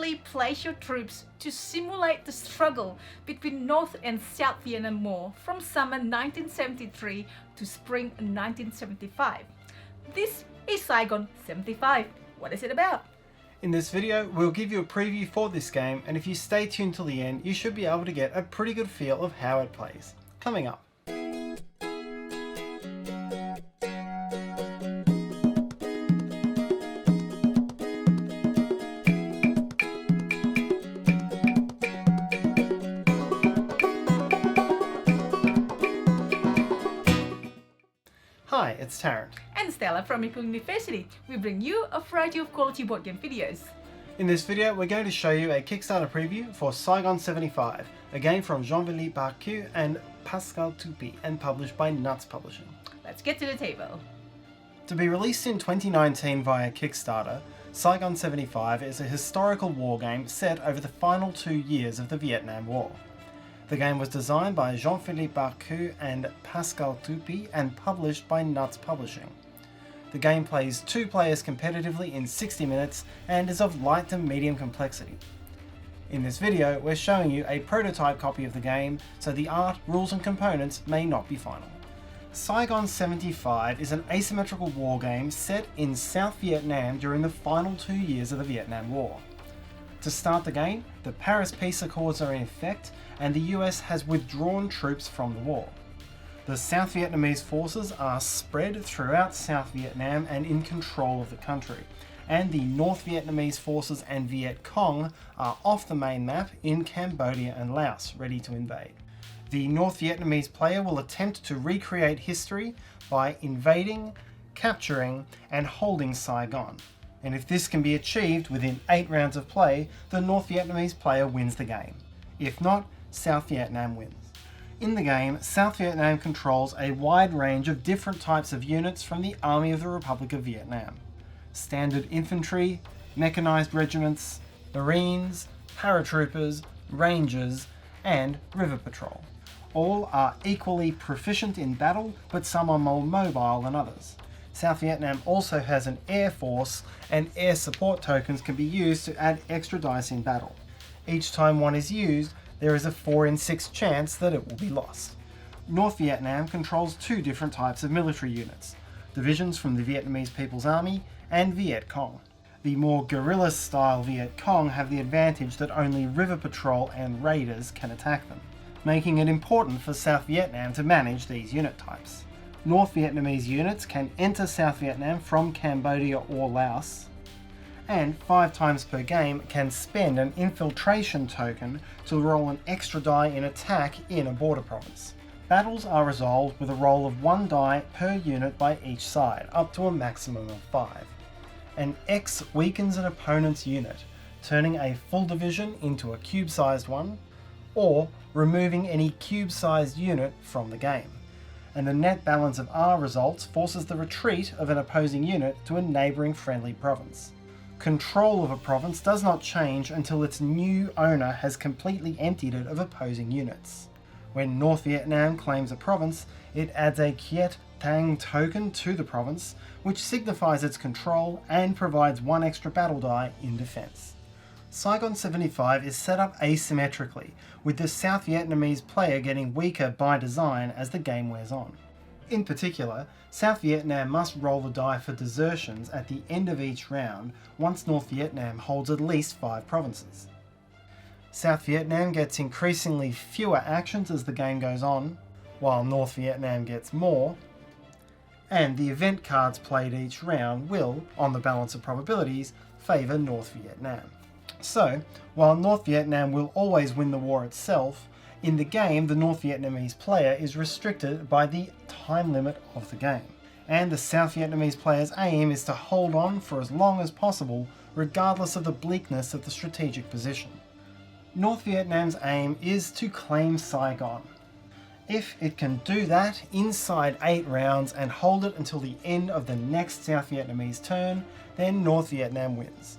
carefully place your troops to simulate the struggle between North and South Vietnam War from summer 1973 to spring 1975. This is Saigon 75. What is it about? In this video, we'll give you a preview for this game, and if you stay tuned till the end, you should be able to get a pretty good feel of how it plays. Coming up. Hi, it's Tarrant. And Stella from Meeple University. We bring you a variety of quality board game videos. In this video, we're going to show you a Kickstarter preview for Saigon 75, a game from Jean-Philippe Barcu and Pascal Toupy, and published by Nuts Publishing. Let's get to the table. To be released in 2019 via Kickstarter, Saigon 75 is a historical wargame set over the final 2 years of the Vietnam War. The game was designed by Jean-Philippe Barcu and Pascal Toupy and published by Nuts Publishing. The game plays 2 players competitively in 60 minutes and is of light to medium complexity. In this video, we're showing you a prototype copy of the game, so the art, rules and components may not be final. Saigon 75 is an asymmetrical wargame set in South Vietnam during the final 2 years of the Vietnam War. To start the game, the Paris Peace Accords are in effect and the US has withdrawn troops from the war. The South Vietnamese forces are spread throughout South Vietnam and in control of the country, and the North Vietnamese forces and Viet Cong are off the main map in Cambodia and Laos, ready to invade. The North Vietnamese player will attempt to recreate history by invading, capturing, and holding Saigon. And if this can be achieved within 8 rounds of play, the North Vietnamese player wins the game. If not, South Vietnam wins. In the game, South Vietnam controls a wide range of different types of units from the Army of the Republic of Vietnam. Standard infantry, mechanized regiments, marines, paratroopers, rangers, and river patrol. All are equally proficient in battle, but some are more mobile than others. South Vietnam also has an air force, and air support tokens can be used to add extra dice in battle. Each time one is used, there is a 4 in 6 chance that it will be lost. North Vietnam controls 2 different types of military units, divisions from the Vietnamese People's Army and Viet Cong. The more guerrilla-style Viet Cong have the advantage that only river patrol and raiders can attack them, making it important for South Vietnam to manage these unit types. North Vietnamese units can enter South Vietnam from Cambodia or Laos, and 5 times per game can spend an infiltration token to roll an extra die in attack in a border province. Battles are resolved with a roll of 1 die per unit by each side, up to a maximum of 5. An X weakens an opponent's unit, turning a full division into a cube-sized one, or removing any cube-sized unit from the game. And the net balance of R results forces the retreat of an opposing unit to a neighbouring friendly province. Control of a province does not change until its new owner has completely emptied it of opposing units. When North Vietnam claims a province, it adds a Kiet Tang token to the province, which signifies its control and provides 1 extra battle die in defense. Saigon 75 is set up asymmetrically, with the South Vietnamese player getting weaker by design as the game wears on. In particular, South Vietnam must roll the die for desertions at the end of each round once North Vietnam holds at least 5 provinces. South Vietnam gets increasingly fewer actions as the game goes on, while North Vietnam gets more, and the event cards played each round will, on the balance of probabilities, favour North Vietnam. So, while North Vietnam will always win the war itself, in the game the North Vietnamese player is restricted by the time limit of the game, and the South Vietnamese player's aim is to hold on for as long as possible regardless of the bleakness of the strategic position. North Vietnam's aim is to claim Saigon. If it can do that inside 8 rounds and hold it until the end of the next South Vietnamese turn, then North Vietnam wins.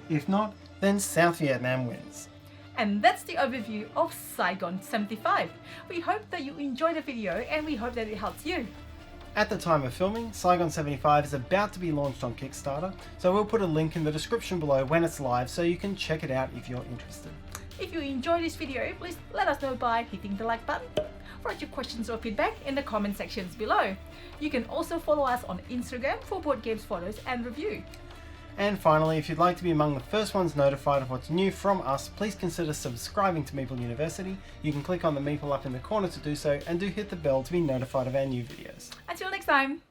If not, then South Vietnam wins. And that's the overview of Saigon 75. We hope that you enjoyed the video and we hope that it helps you. At the time of filming, Saigon 75 is about to be launched on Kickstarter, so we'll put a link in the description below when it's live so you can check it out if you're interested. If you enjoyed this video, please let us know by hitting the like button. Write your questions or feedback in the comment sections below. You can also follow us on Instagram for board games photos and review. And finally, if you'd like to be among the first ones notified of what's new from us, please consider subscribing to Meeple University. You can click on the Meeple up in the corner to do so, and do hit the bell to be notified of our new videos. Until next time!